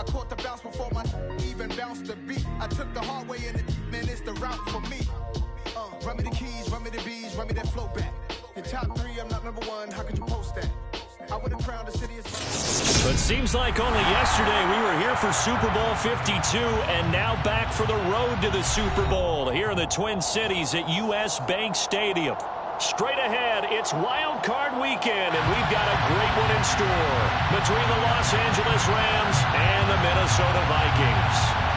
I caught the bounce before my even bounced the beat. I took the hard way in it, man, it's the route for me. Run me the keys, run me the bees, run me that flow back. In top 3, I'm not number 1, how could you post that? I would have crowned the city as... But seems like only yesterday we were here for Super Bowl 52 and now back for the road to the Super Bowl here in the Twin Cities at US Bank Stadium. Straight ahead, it's Wild Card Weekend, and we've got a great one in store between the Los Angeles Rams and the Minnesota Vikings.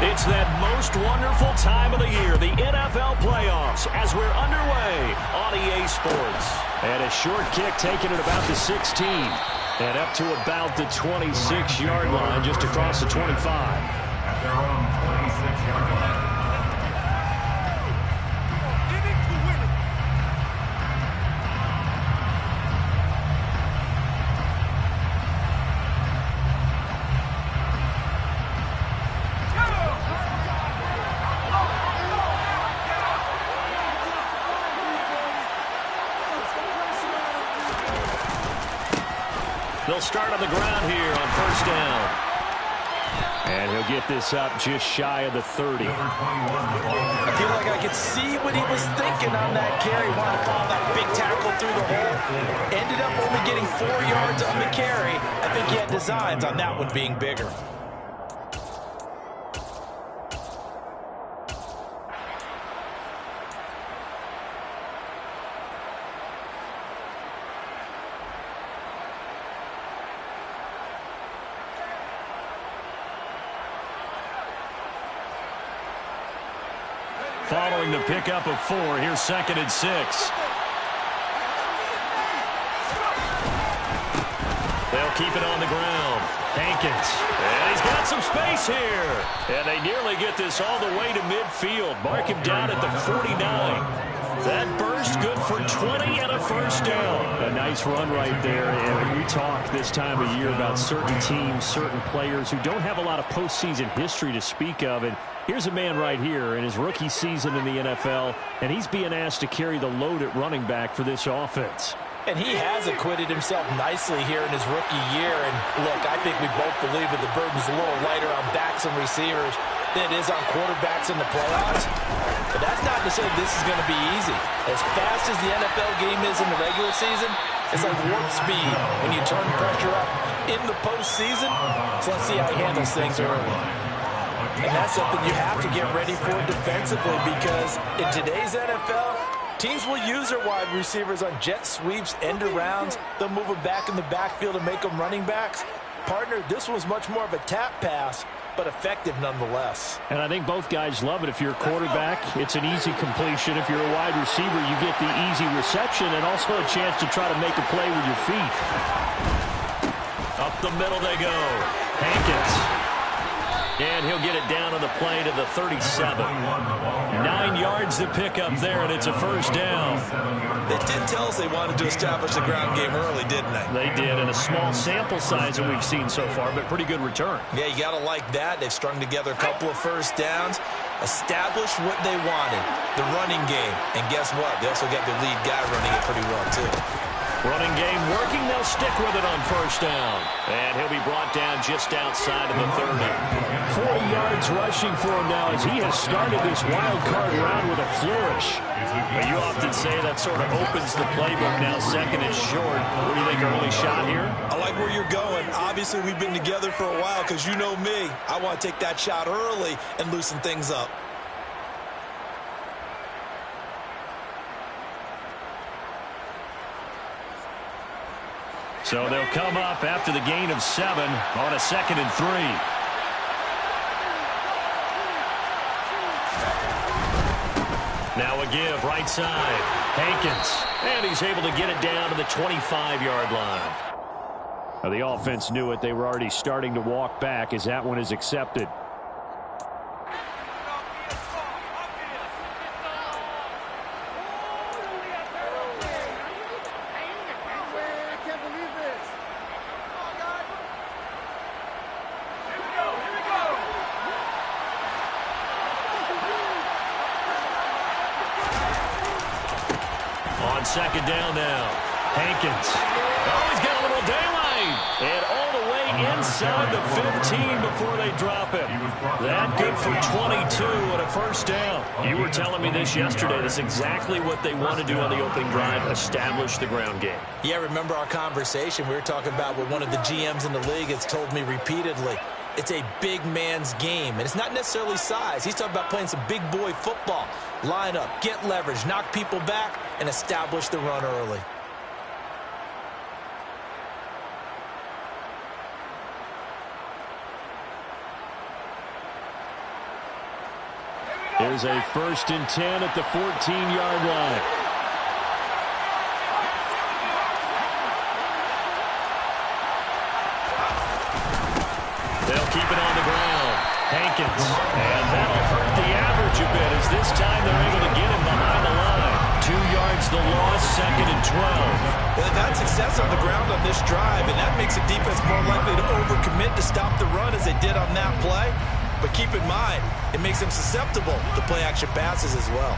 It's that most wonderful time of the year, the NFL playoffs, as we're underway on EA Sports. And a short kick taken at about the 16. And up to about the 26-yard line, just across the 25. At their own 26-yard line. They'll start on the ground here on first down. And he'll get this up just shy of the 30. I feel like I could see what he was thinking on that carry. Wanted to follow that big tackle through the hole. Ended up only getting 4 yards on the carry. I think he had designs on that one being bigger. Following the pickup of 4, here's 2nd and 6. They'll keep it on the ground. Hankins. And he's got some space here. And they nearly get this all the way to midfield. Mark him down at the 49. That burst good for 20 and a first down. A nice run right there. And we talk this time of year about certain teams, certain players who don't have a lot of postseason history to speak of. And here's a man right here in his rookie season in the NFL, and he's being asked to carry the load at running back for this offense. And he has acquitted himself nicely here in his rookie year. And look, I think we both believe that the burden's a little lighter on backs and receivers than it is on quarterbacks in the playoffs. But that's not to say this is going to be easy. As fast as the NFL game is in the regular season, it's like warp speed when you turn pressure up in the postseason. So let's see how he handles things early. And that's something you have to get ready for defensively, because in today's NFL, teams will use their wide receivers on jet sweeps, end arounds. They'll move them back in the backfield and make them running backs. Partner, this was much more of a tap pass, but effective nonetheless. And I think both guys love it. If you're a quarterback, it's an easy completion. If you're a wide receiver, you get the easy reception and also a chance to try to make a play with your feet. Up the middle they go. Hankins. And he'll get it down on the play to the 37. 9 yards to pick up there, and it's a first down. They did tell us they wanted to establish the ground game early, didn't they? They did, and a small sample size that we've seen so far, but pretty good return. Yeah, you got to like that. They've strung together a couple of first downs, established what they wanted, the running game. And guess what? They also got their lead guy running it pretty well, too. Running game working. They'll stick with it on first down. And he'll be brought down just outside of the 30. 40 yards rushing for him now as he has started this wild card round with a flourish. But you often say that sort of opens the playbook now, 2nd and short. What do you think, early shot here? I like where you're going. Obviously, we've been together for a while because you know me. I want to take that shot early and loosen things up. So they'll come up after the gain of 7 on a 2nd and 3. Now a give, right side. Hankins. And he's able to get it down to the 25-yard line. Now the offense knew it. They were already starting to walk back as that one is accepted. On second down now. Hankins. Oh, he's got a little daylight. And all the way inside the 15 before they drop him. That good for 22 and a first down. You were telling me this yesterday. That's exactly what they want to do on the opening drive, establish the ground game. Yeah, remember our conversation? We were talking about what one of the GMs in the league has told me repeatedly. It's a big man's game, and it's not necessarily size. He's talking about playing some big boy football. Line up, get leverage, knock people back, and establish the run early. Here's a 1st and 10 at the 14-yard line. They'll keep it on the ground. Hankins. And that'll hurt the average a bit as this time they're able to get him behind the line. 2 yards the loss, 2nd and 12. Well, they've had success on the ground on this drive, and that makes a defense more likely to overcommit to stop the run as they did on that play. But keep in mind, it makes them susceptible to play-action passes as well.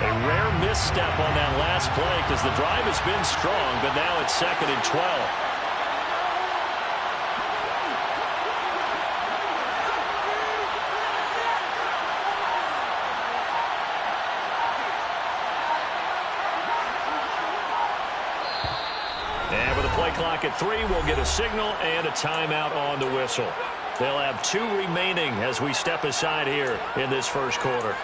A rare misstep on that last play because the drive has been strong, but now it's 2nd and 12. And with a play clock at 3, we'll get a signal and a timeout on the whistle. They'll have 2 remaining as we step aside here in this first quarter.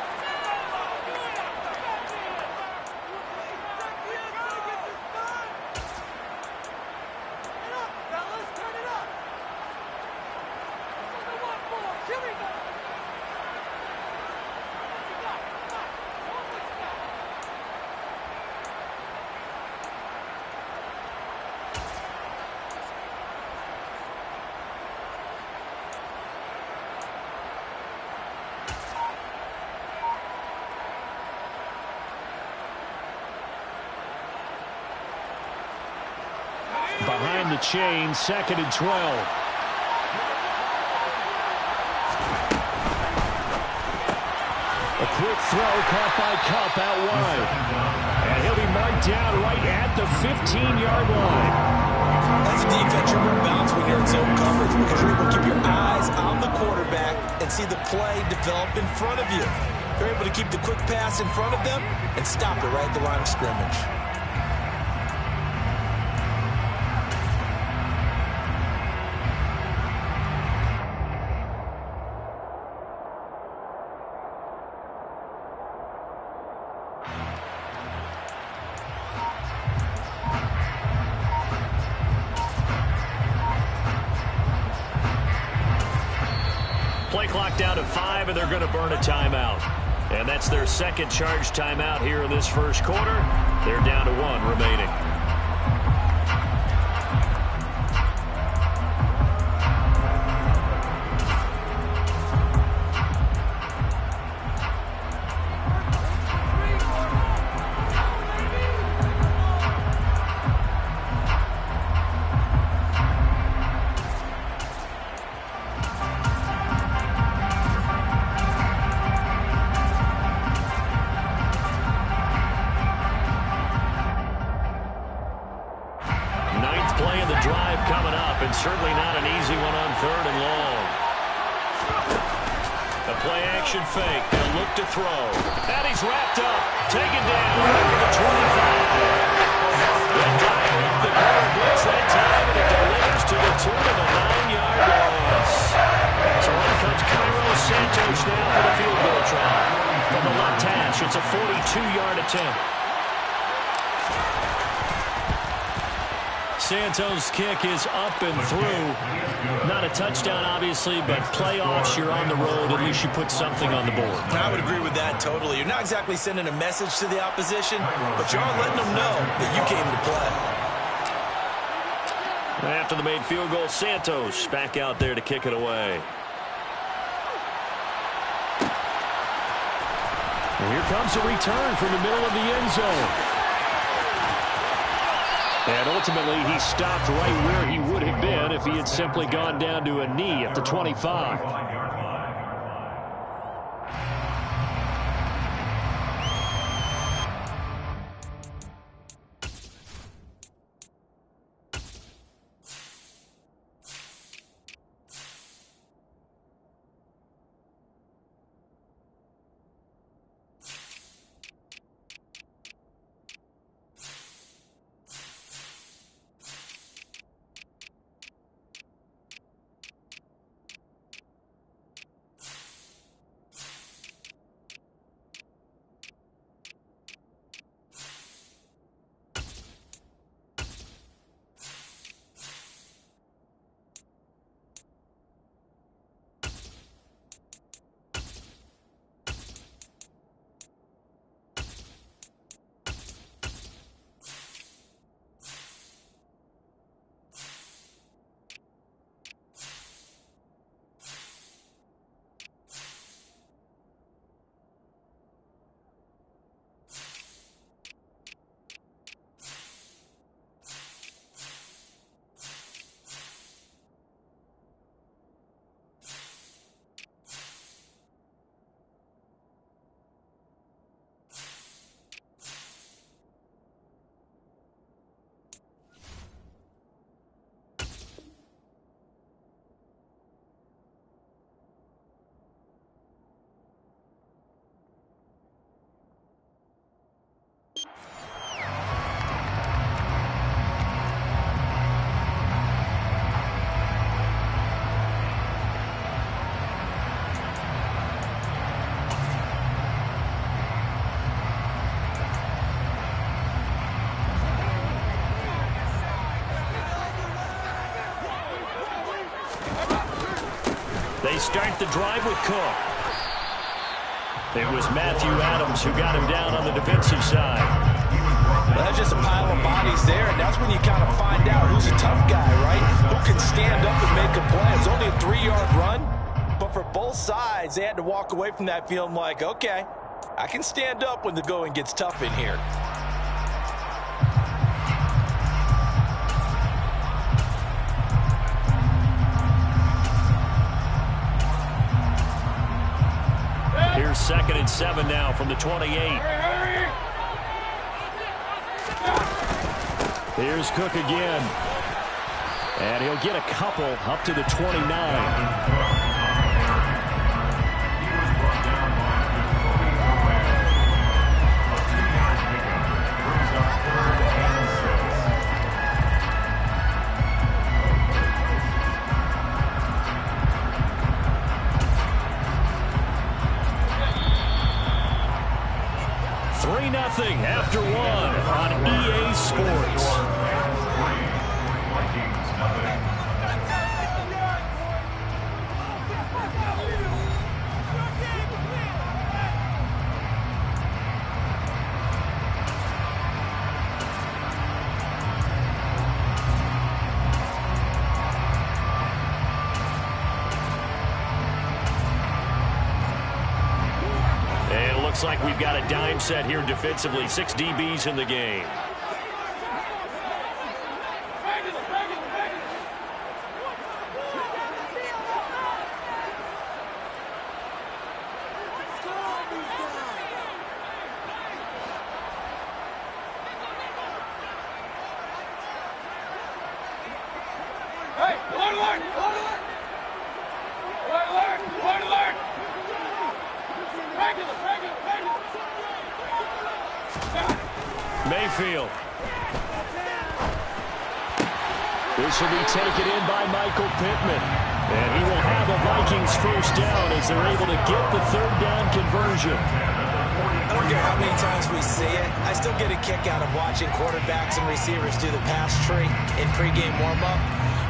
Behind the chain, 2nd and 12. A quick throw caught by Cup out wide. And he'll be marked down right at the 15-yard line. As a defense, you're going to bounce when you're in zone coverage because you're able to keep your eyes on the quarterback and see the play develop in front of you. You're able to keep the quick pass in front of them and stop it right at the line of scrimmage. Play clock down to 5, and they're going to burn a timeout. And that's their second charge timeout here in this first quarter. They're down to 1 remaining. Certainly not an easy one on 3rd and long. A play-action fake. They'll look to throw. And he's wrapped up. Taken down over the 25. The quarter blitz that time, and it delivers to the tune of a 9-yard loss. So in comes Cairo Santos now for the field goal try. From the left hash, it's a 42-yard attempt. Santos' kick is up and through. Not a touchdown, obviously, but playoffs, you're on the road. At least you put something on the board. I would agree with that totally. You're not exactly sending a message to the opposition, but you are letting them know that you came to play. After the made field goal, Santos back out there to kick it away. And here comes a return from the middle of the end zone. And ultimately, he stopped right where he would have been if he had simply gone down to a knee at the 25. They start the drive with Cook. It was Matthew Adams who got him down on the defensive side. Well, that's just a pile of bodies there, and that's when you kind of find out who's a tough guy, right? Who can stand up and make a play. It's only a 3-yard run, but for both sides, they had to walk away from that feeling like, okay, I can stand up when the going gets tough in here. Here's 2nd and 7 now from the 28. Here's Cook again. And he'll get a couple up to the 29. After one on EA Sports. Looks like we've got a dime set here defensively. 6 DBs in the game. Mayfield. This will be taken in by Michael Pittman. And he will have a Vikings first down as they're able to get the 3rd down conversion. I don't care how many times we see it. I still get a kick out of watching quarterbacks and receivers do the pass tree in pregame warm-up.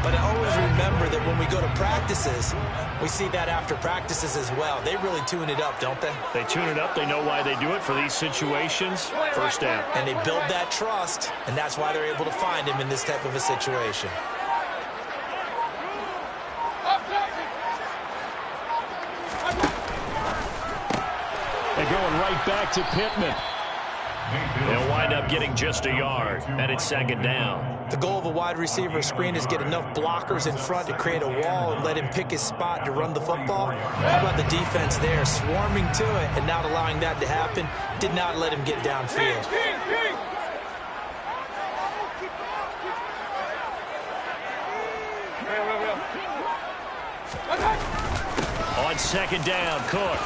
But I always remember that when we go to practices, we see that after practices as well. They really tune it up, don't they? They tune it up. They know why they do it for these situations. First down. And they build that trust, and that's why they're able to find him in this type of a situation. going right back to Pittman. They'll wind up getting just a yard, and it's second down. The goal of a wide receiver screen is get enough blockers in front to create a wall and let him pick his spot to run the football. How about the defense there, swarming to it and not allowing that to happen? Did not let him get downfield. On second down, Cook.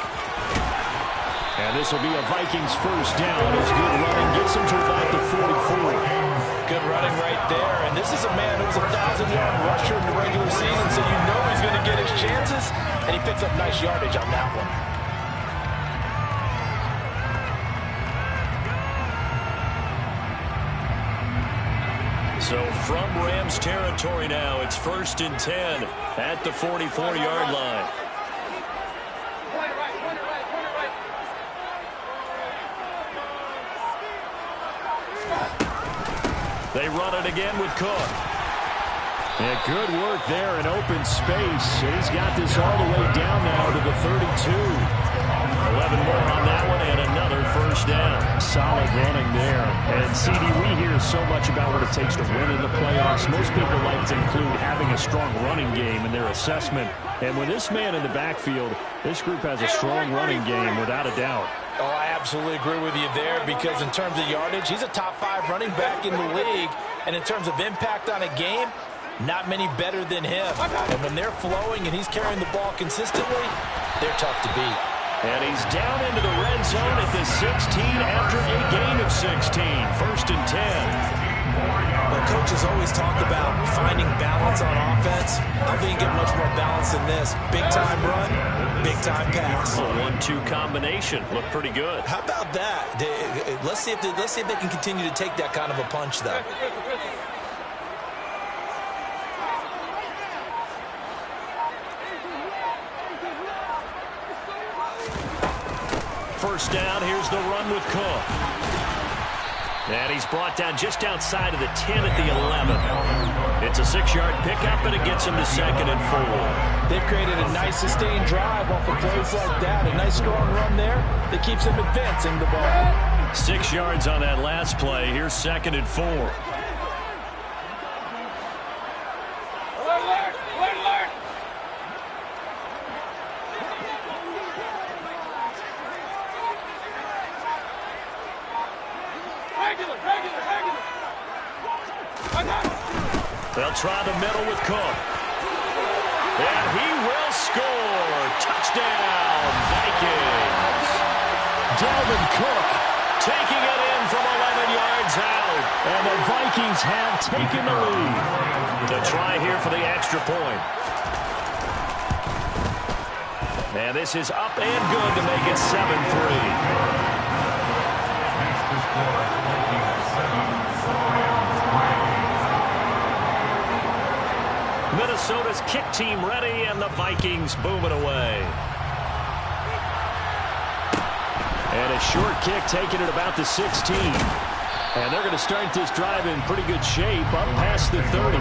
And this will be a Vikings first down. His good running gets him to about the 44. Good running right there. And this is a man who was a 1,000-yard rusher in the regular season, so you know he's going to get his chances. And he picks up nice yardage on that one. So from Rams territory now, it's 1st and 10 at the 44-yard line. They run it again with Cook. Yeah, good work there in open space. He's got this all the way down now to the 32. 11 more on that one and another first down. Solid running there. And, CD, we hear so much about what it takes to win in the playoffs. Most people like to include having a strong running game in their assessment. And with this man in the backfield, this group has a strong running game without a doubt. Oh, I absolutely agree with you there because in terms of yardage, he's a top 5 running back in the league. And in terms of impact on a game, not many better than him. And when they're flowing and he's carrying the ball consistently, they're tough to beat. And he's down into the red zone at the 16 after a gain of 16. 1st and 10. Well, coaches always talk about finding balance on offense. I don't think you get much more balance than this. Big-time run, big-time pass. A 1-2 combination. Looked pretty good. How about that? Let's see if they can continue to take that kind of a punch, though. First down, here's the run with Cook. And he's brought down just outside of the 10 at the 11. It's a 6-yard pickup, and it gets him to 2nd and 4. They've created a nice sustained drive off of plays like that. A nice strong run there that keeps them advancing the ball. 6 yards on that last play. Here's 2nd and 4. They'll try the middle with Cook. And he will score. Touchdown, Vikings. Dalvin Cook taking it in from 11 yards out. And the Vikings have taken the lead. To try here for the extra point. And this is up and good to make it 7-3. Minnesota's kick team ready, and the Vikings boom it away. And a short kick taken at about the 16. And they're going to start this drive in pretty good shape up past the 30.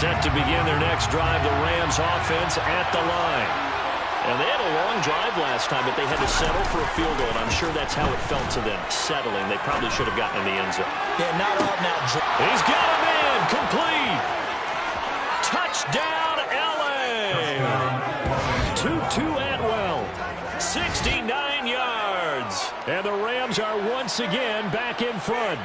Set to begin their next drive, the Rams offense at the line. And they had a long drive last time, but they had to settle for a field goal, and I'm sure that's how it felt to them, settling. They probably should have gotten in the end zone. Yeah, not out now. He's got a man, complete. Touchdown, L.A. Tutu Atwell, 69 yards. And the Rams are once again back in front.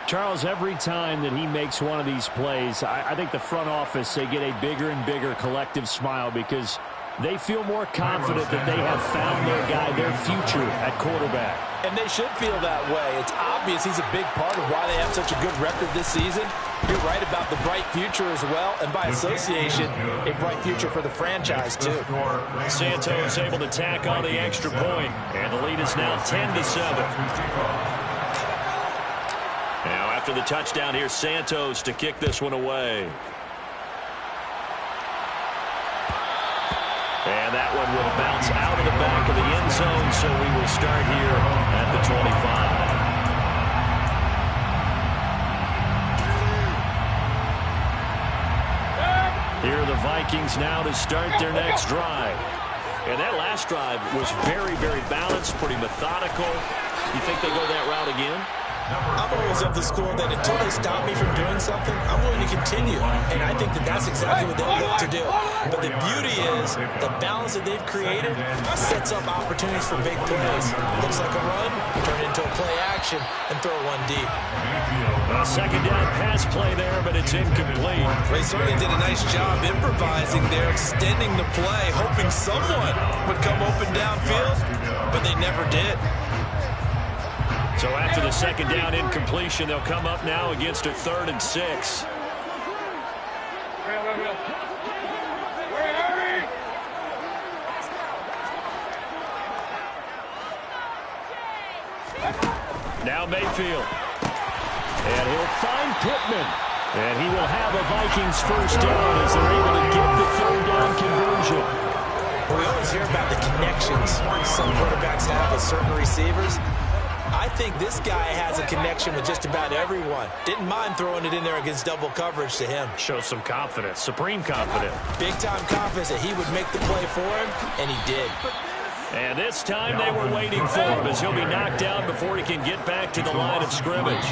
Charles, every time that he makes one of these plays, I think the front office, they get a bigger and bigger collective smile because they feel more confident that they have found their guy, their future at quarterback. And they should feel that way. It's obvious he's a big part of why they have such a good record this season. You're right about the bright future as well, and by association, a bright future for the franchise, too. Santos able to tack on the extra point, and the lead is now 10-7. Now, after the touchdown here, Santos to kick this one away. And that one will bounce out of the back of the end zone, so we will start here at the 25. Here are the Vikings now to start their next drive. And that last drive was very, very balanced, pretty methodical. You think they go that route again? I'm always of the school that until they stop me from doing something, I'm willing to continue. And I think that that's exactly what they'll look to do. But the beauty is the balance that they've created sets up opportunities for big plays. Looks like a run, turn it into a play action, and throw one deep. A second down pass play there, but it's incomplete. They certainly did a nice job improvising there, extending the play, hoping someone would come open downfield, but they never did. So after the second down incompletion, they'll come up now against a 3rd and 6. Now Mayfield. And he'll find Pittman. And he will have a Vikings first down as they're able to get the 3rd down conversion. We always hear about the connections some quarterbacks have with certain receivers. I think this guy has a connection with just about everyone. Didn't mind throwing it in there against double coverage to him. Shows some confidence, supreme confidence. Big-time confidence that he would make the play for him, and he did. And this time they were waiting for him as he'll be knocked down before he can get back to the line of scrimmage.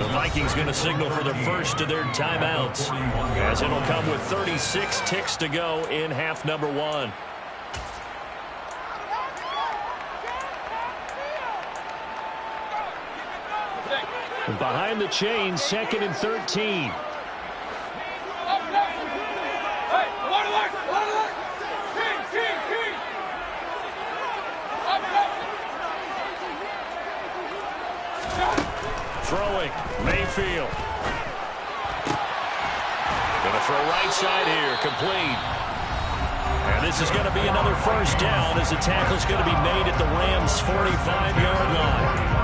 The Vikings going to signal for the first of their timeouts as it'll come with 36 ticks to go in half number 1. Behind the chains, 2nd and 13. Throwing, Mayfield. Gonna throw right side here, complete. And this is gonna be another first down as the tackle's gonna be made at the Rams' 45-yard line.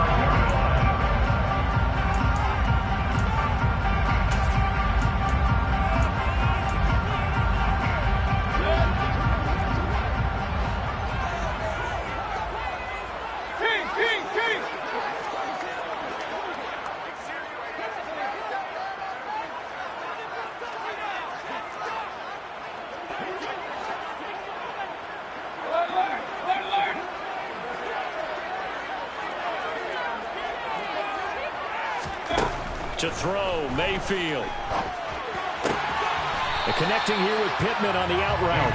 To throw, Mayfield. And connecting here with Pittman on the out route.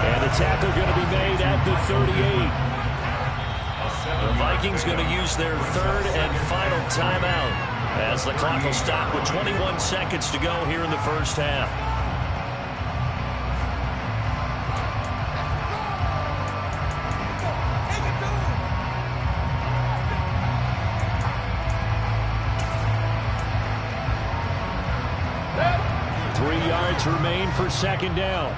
And the tackle going to be made at the 38. The Vikings going to use their 3rd and final timeout as the clock will stop with 21 seconds to go here in the first half. Remain for second down.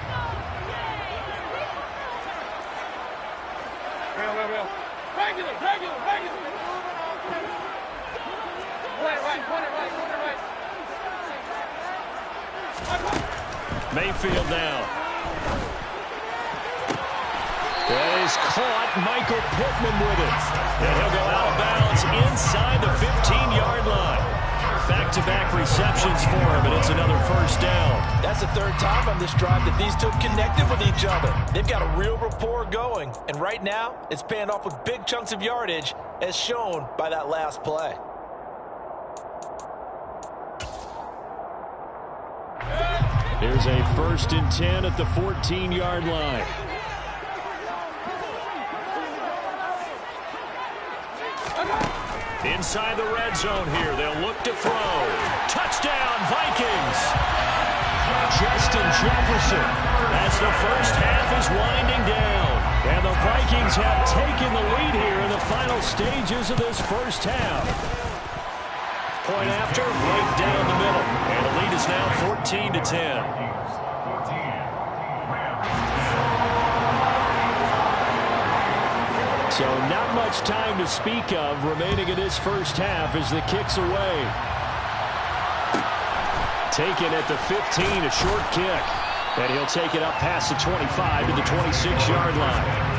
Mayfield now. That is caught. Michael Pittman with it. And he'll go out of bounds inside the 15-yard line. Back-to-back receptions for him, and it's another first down. That's the 3rd time on this drive that these two have connected with each other. They've got a real rapport going, and right now it's paying off with big chunks of yardage as shown by that last play. Here's a 1st and 10 at the 14-yard line. Inside the red zone here, they'll look to throw. Touchdown, Vikings! Justin Jefferson as the first half is winding down. And the Vikings have taken the lead here in the final stages of this first half. point after, right down the middle. And the lead is now 14-10. So not much time to speak of remaining in this first half as the kick's away. Taken at the 15, a short kick. And he'll take it up past the 25 to the 26-yard line.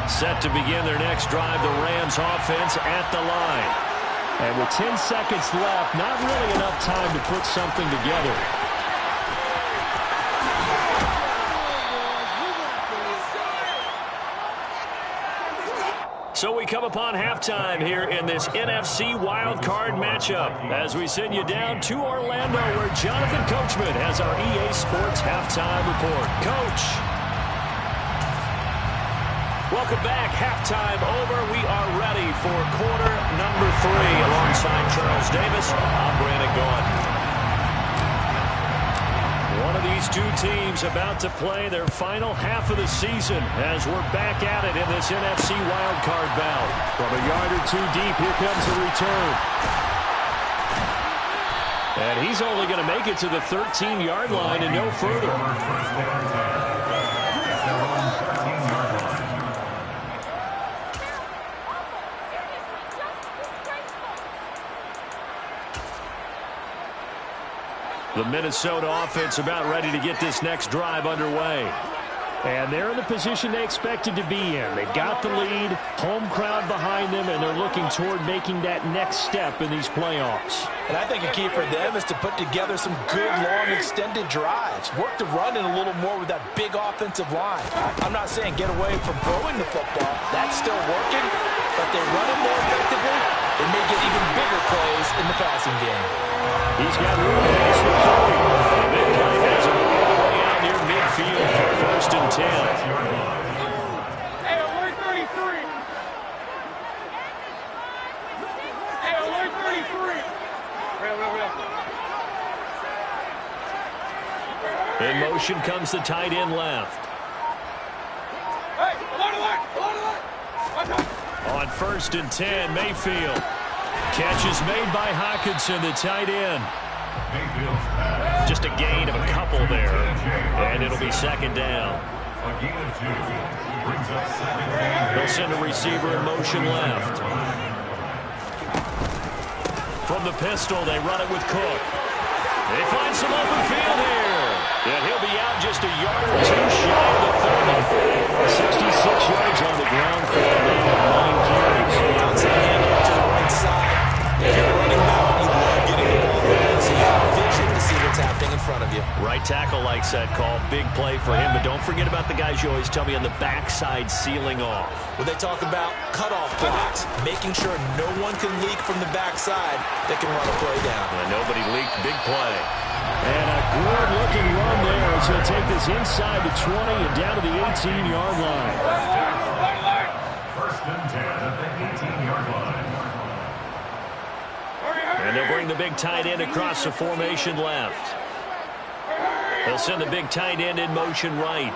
Set to begin their next drive, the Rams offense at the line. And with 10 seconds left, not really enough time to put something together. So we come upon halftime here in this NFC wildcard matchup as we send you down to Orlando where Jonathan Coachman has our EA Sports halftime report. Coach. Welcome back. Halftime over. We are ready for quarter number 3 alongside Charles Davis. I'm Brandon Gaudin. One of these two teams about to play their final half of the season as we're back at it in this NFC wildcard bout. From a yard or two deep, here comes the return. And he's only going to make it to the 13-yard line and no further. The Minnesota offense about ready to get this next drive underway. And they're in the position they expected to be in. They've got the lead, home crowd behind them, and they're looking toward making that next step in these playoffs. And I think a key for them is to put together some good, long, extended drives. Work the run in a little more with that big offensive line. I'm not saying get away from throwing the football. That's still working, but they run it more effectively. They may get even bigger plays in the passing game. He's got room past the 40. The big play has him all the way out near midfield for first and 10. Hey, alert 33. Hey, alert 33. Real. In motion comes the tight end left. Hey, alert. On first and 10, Mayfield. Catch is made by Hockenson, the tight end. Just a gain of a couple there, and it'll be second down. They'll send a receiver in motion left. From the pistol, they run it with Cook. They find some open field here, and he'll be out just a yard or two shy of the 30. 66 yards on the ground for him. 9 carries. Outside handoff to the right side. If you're running back, you love getting the ball moving so you have vision to see what's happening in front of you. Right tackle likes that call. Big play for him, but don't forget about the guys you always tell me on the backside sealing off. When they talk about cutoff blocks, making sure no one can leak from the backside that can run a play down. And nobody leaked. Big play. And a good-looking run there as he'll take this inside the 20 and down to the 18-yard line. First and 10 at the 18-yard line. And they'll bring the big tight end across the formation left. They'll send the big tight end in motion right.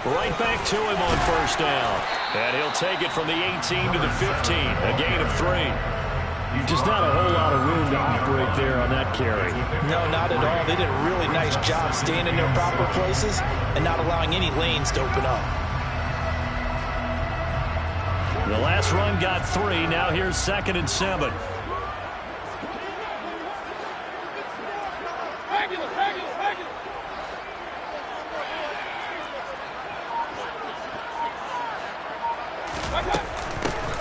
Right back to him on first down. And he'll take it from the 18 to the 15. A gain of 3. Just not a whole lot of room to operate there on that carry. No, not at all. They did a really nice job staying in their proper places and not allowing any lanes to open up. The last run got 3. Now here's 2nd and 7.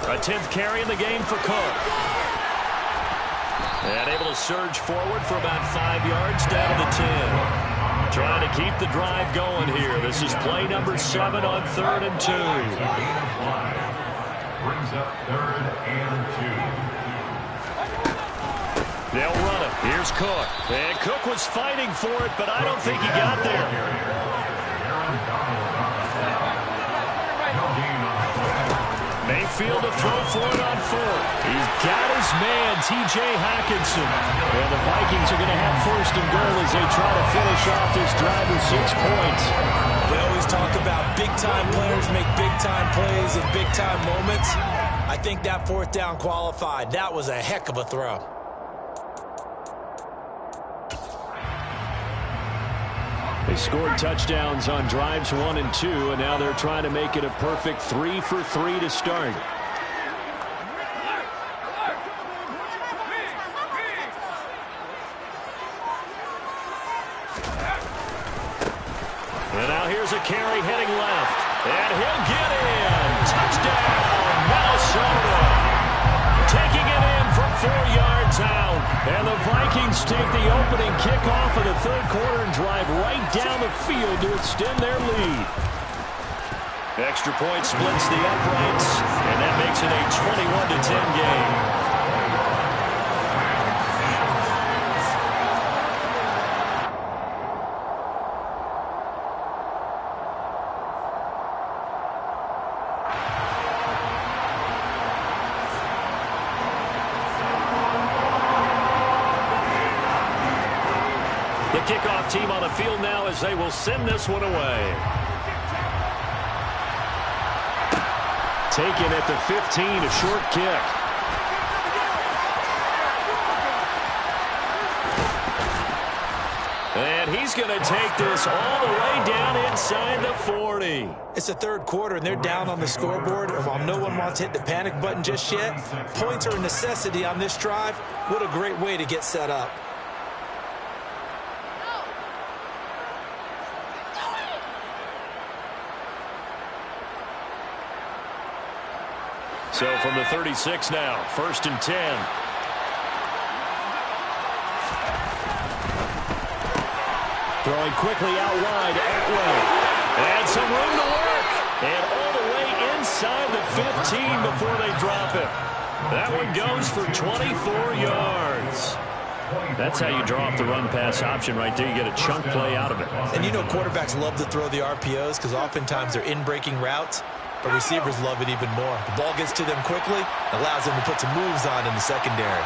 A 10th carry in the game for Cook. And able to surge forward for about 5 yards down to the 10. Trying to keep the drive going here. This is play number 7 on 3rd and 2. Brings up 3rd and 2. They'll run it. Here's Cook. And Cook was fighting for it, but I don't think he got there. Mayfield to throw for it on 4th. He's got his man, T.J. Hockenson. And the Vikings are going to have 1st and goal as they try to finish off this drive with 6 points. We always talk about big-time players make big-time plays in big-time moments. I think that 4th down qualified. That was a heck of a throw. They scored touchdowns on drives 1 and 2, and now they're trying to make it a perfect 3 for 3 to start. And now here's a carry heading left, and he'll get in. Touchdown, Minnesota. Taking it in from 4 yards out. And the Vikings take the opening kickoff of the 3rd quarter and drive right down the field to extend their lead. Extra point splits the uprights, and that makes it a 21-10 game. Kickoff team on the field now as they will send this one away. Taken at the 15, a short kick. And he's going to take this all the way down inside the 40. It's the 3rd quarter, and they're down on the scoreboard. And while no one wants to hit the panic button just yet, points are a necessity on this drive. What a great way to get set up. So from the 36 now, 1st and 10. Throwing quickly out wide, Atwell. And some room to work. And all the way inside the 15 before they drop it. That one goes for 24 yards. That's how you draw up the run-pass option right there. You get a chunk play out of it. And you know quarterbacks love to throw the RPOs because oftentimes they're in-breaking routes. But receivers love it even more. The ball gets to them quickly, allows them to put some moves on in the secondary.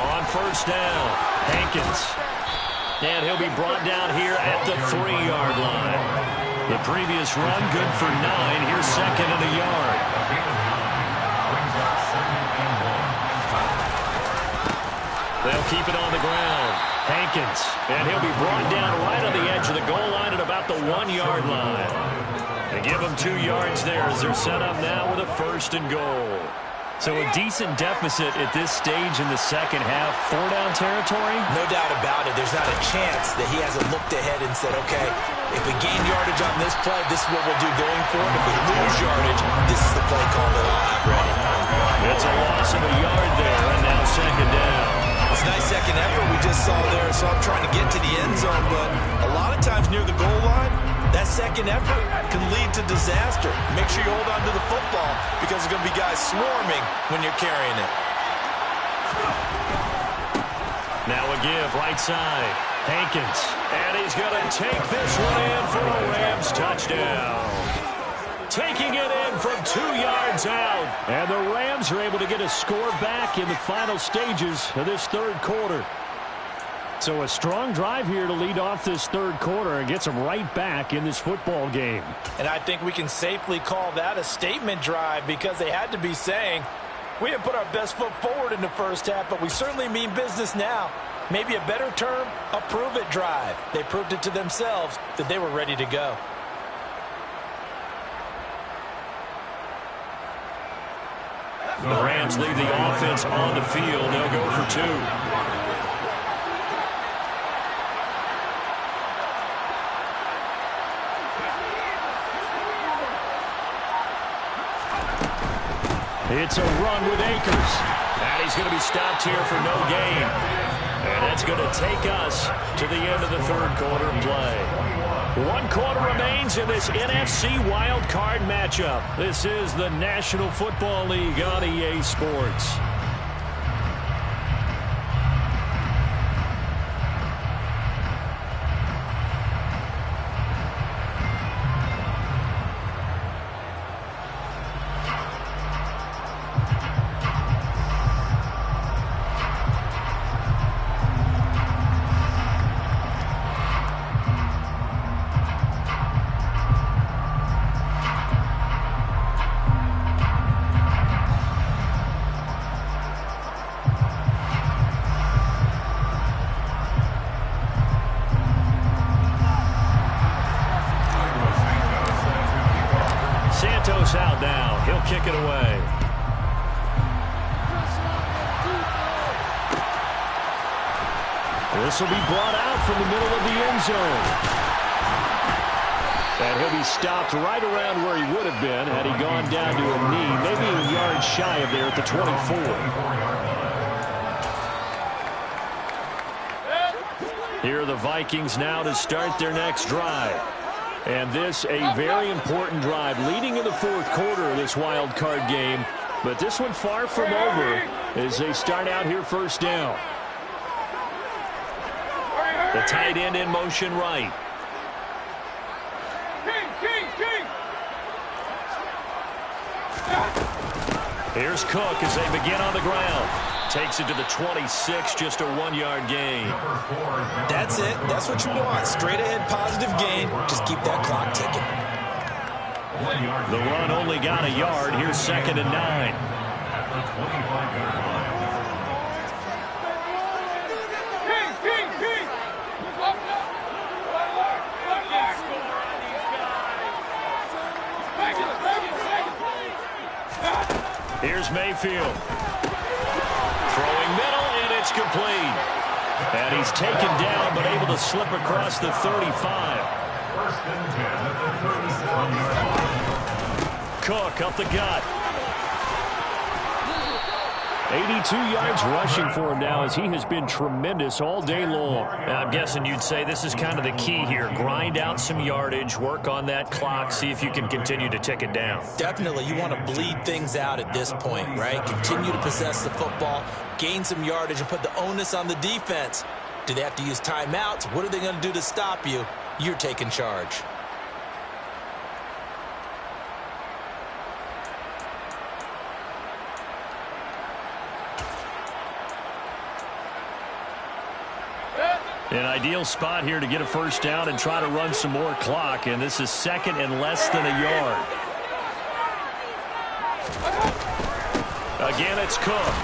On 1st down, Hankins. And he'll be brought down here at the 3-yard line. The previous run, good for 9. Here's 2nd and a yard. They'll keep it on the ground. Hankins, and he'll be brought down right on the edge of the goal line at about the 1-yard line. They give him 2 yards there as they're set up now with a 1st and goal. So a decent deficit at this stage in the second half. 4-down territory? No doubt about it. There's not a chance that he hasn't looked ahead and said, okay, if we gain yardage on this play, this is what we'll do going forward. If we lose yardage, this is the play call that I'll have ready. It's a loss of a yard there, and now 2nd down. It's a nice second effort we just saw there, so I'm trying to get to the end zone, but a lot of times near the goal line, that second effort can lead to disaster. Make sure you hold on to the football because there's going to be guys swarming when you're carrying it. Now a give right side. Hankins, and he's going to take this one in for a Rams touchdown. Taking it in from 2 yards out. And the Rams are able to get a score back in the final stages of this 3rd quarter. So a strong drive here to lead off this 3rd quarter and gets them right back in this football game. And I think we can safely call that a statement drive because they had to be saying, we didn't put our best foot forward in the first half, but we certainly mean business now. Maybe a better term, a prove-it drive. They proved it to themselves that they were ready to go. The Rams leave the offense on the field. They'll go for 2. It's a run with Akers. And he's going to be stopped here for no gain. And that's going to take us to the end of the third quarter of play. 1 quarter remains in this NFC Wild Card matchup. This is the National Football League on EA Sports. Out now. He'll kick it away. This will be brought out from the middle of the end zone. And he'll be stopped right around where he would have been had he gone down to a knee, maybe a yard shy of there at the 24. Here are the Vikings now to start their next drive. And this a very important drive leading in the fourth quarter of this wild card game. But this one far from over as they start out here first down. The tight end in motion right. Here's Cook as they begin on the ground. Takes it to the 26, just a 1-yard gain. That's it. That's what you want. Straight ahead positive gain. Just keep that clock ticking. The run only got a yard. Here's 2nd and 9. Here's Mayfield. Throwing middle, and it's complete. And he's taken down, but able to slip across the 35. 1st and 10 at the 31. Cook up the gut. 82 yards rushing for him now as he has been tremendous all day long. Now, I'm guessing you'd say this is kind of the key here. Grind out some yardage, work on that clock, see if you can continue to tick it down. Definitely. You want to bleed things out at this point, right? Continue to possess the football, gain some yardage, and put the onus on the defense. Do they have to use timeouts? What are they going to do to stop you? You're taking charge. An ideal spot here to get a first down and try to run some more clock, and this is 2nd and less than a yard. Again, it's Cook.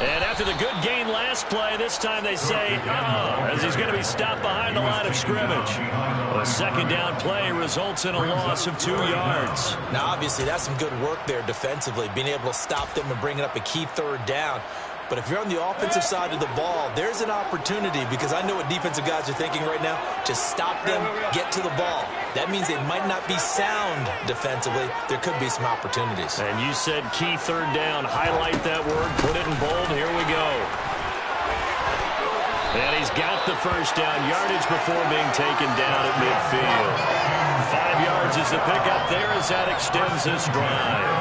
And after the good gain last play, this time they say, as he's going to be stopped behind the line of scrimmage. A 2nd down play results in a loss of 2 yards. Now, obviously, that's some good work there defensively, being able to stop them and bringing up a key 3rd down. But if you're on the offensive side of the ball, there's an opportunity, because I know what defensive guys are thinking right now. Just stop them, get to the ball. That means they might not be sound defensively. There could be some opportunities. And you said key 3rd down. Highlight that word. Put it in bold. Here we go. And he's got the first down. Yardage before being taken down at midfield. 5 yards is the pickup there as that extends this drive.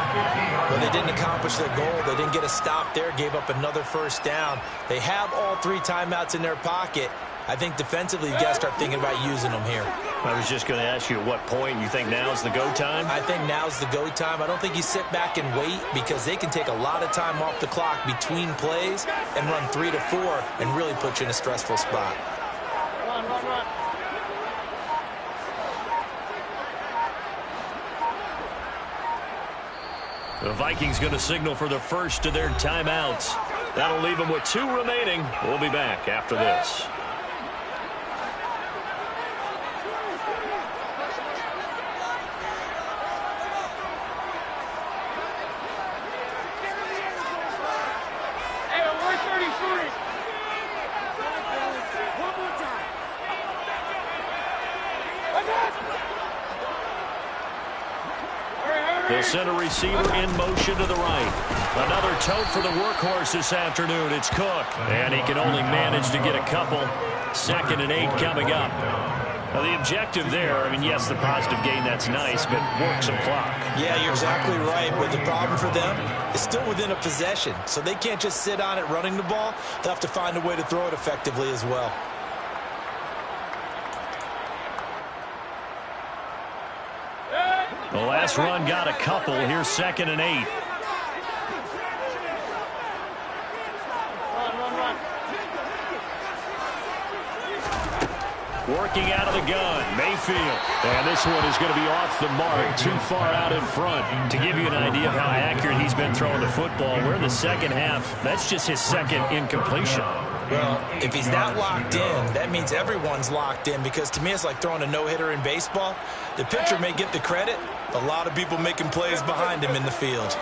Well, they didn't accomplish their goal. They didn't get a stop there. Gave up another first down. They have all 3 timeouts in their pocket. I think defensively, you've got to start thinking about using them here. I was just going to ask you at what point you think now's the go time? I think now's the go time. I don't think you sit back and wait, because they can take a lot of time off the clock between plays and run 3 to 4 and really put you in a stressful spot. Run. The Vikings going to signal for the first of their timeouts. That'll leave them with 2 remaining. We'll be back after this. Hey, we're 33. One more time. They'll send a receiver in motion to the right. Another tote for the workhorse this afternoon. It's Cook. And he can only manage to get a couple. 2nd and 8 coming up. Now, the objective there, I mean, yes, the positive gain, that's nice, but work some clock. Yeah, you're exactly right. But the problem for them is still within a possession. So they can't just sit on it running the ball. They'll have to find a way to throw it effectively as well. The last run got a couple. Here's 2nd and 8. Working out of the gun, Mayfield. And this one is going to be off the mark, too far out in front. To give you an idea of how accurate he's been throwing the football, we're in the second half. That's just his 2nd incompletion. Well, if he's not locked in, that means everyone's locked in, because to me it's like throwing a no-hitter in baseball. The pitcher may get the credit, a lot of people making plays behind him in the field.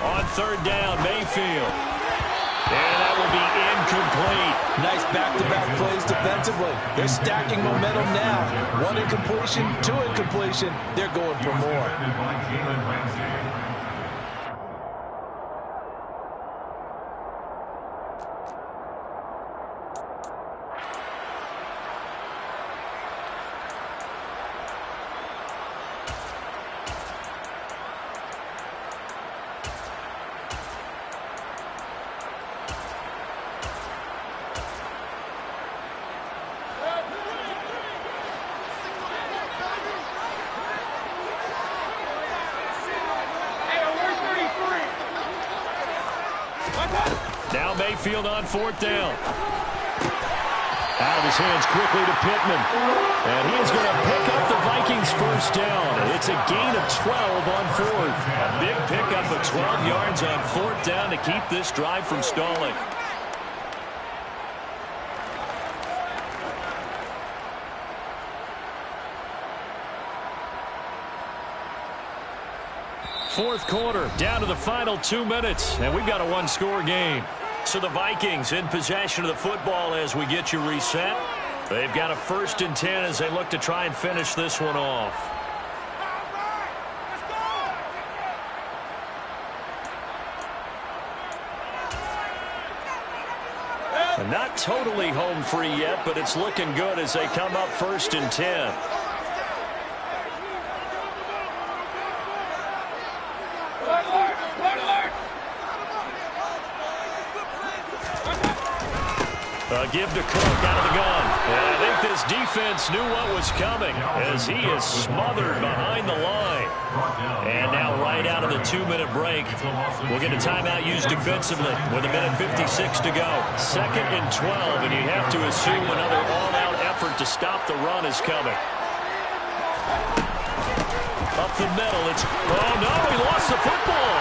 On 3rd down, Mayfield. And that will be incomplete. Nice back-to-back plays defensively. They're stacking momentum now. 1 incompletion, 2 incompletion. They're going for more. Now Mayfield on 4th down. Out of his hands quickly to Pittman. And he's going to pick up the Vikings' 1st down. It's a gain of 12 on 4th. A big pickup of 12 yards on 4th down to keep this drive from stalling. Fourth quarter, down to the final 2 minutes, and we've got a 1-score game. So the Vikings in possession of the football as we get you reset. They've got a 1st and 10 as they look to try and finish this one off. And not totally home free yet, but it's looking good as they come up 1st and 10. Give to Cook out of the gun. And I think this defense knew what was coming as he is smothered behind the line. And now right out of the 2-minute break, we'll get a timeout used defensively with 1:56 to go. 2nd and 12, and you have to assume another all-out effort to stop the run is coming. Up the middle, it's, oh no, he lost the football.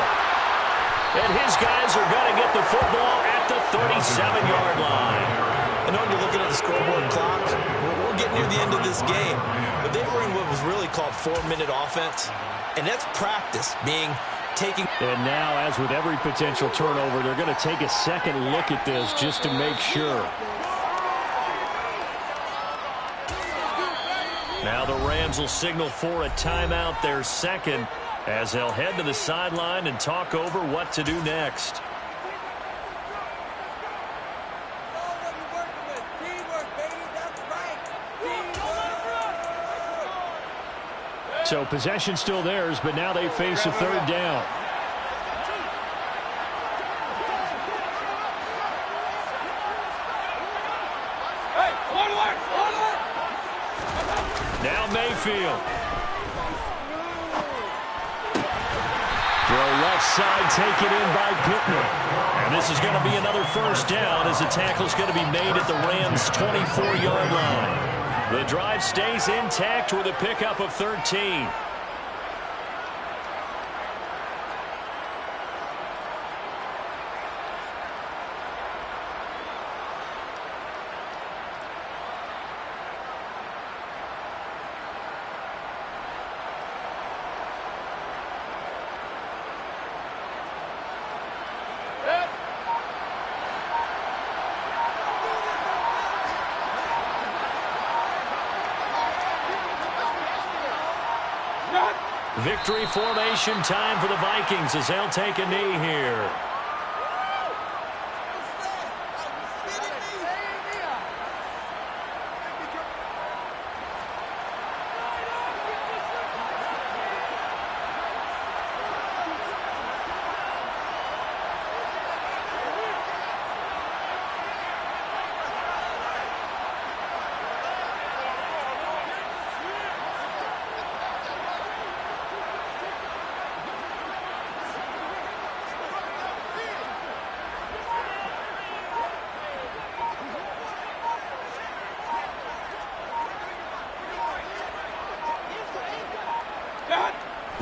And his guys are going to get the football at the 37-yard line. I know you're looking at the scoreboard clock. We're getting near the end of this game. But they were in what was really called 4-minute offense. And that's practice, taking. And now, as with every potential turnover, they're going to take a second look at this just to make sure. Now the Rams will signal for a timeout, their 2nd, as they'll head to the sideline and talk over what to do next. So possession still theirs, but now they face a 3rd down. Now Mayfield. Throw left side taken in by Pittman. And this is going to be another 1st down as the tackle's going to be made at the Rams' 24-yard line. The drive stays intact with a pickup of 13. Victory formation time for the Vikings as they'll take a knee here.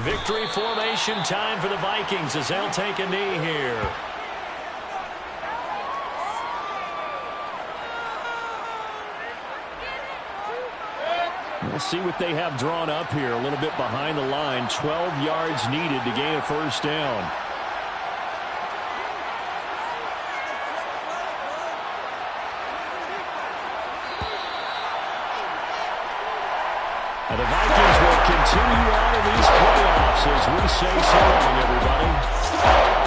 Victory formation time for the Vikings as they'll take a knee here. We'll see what they have drawn up here. A little bit behind the line. 12 yards needed to gain a first down. And the Vikings will continue on in these playoffs as we say so long, everybody.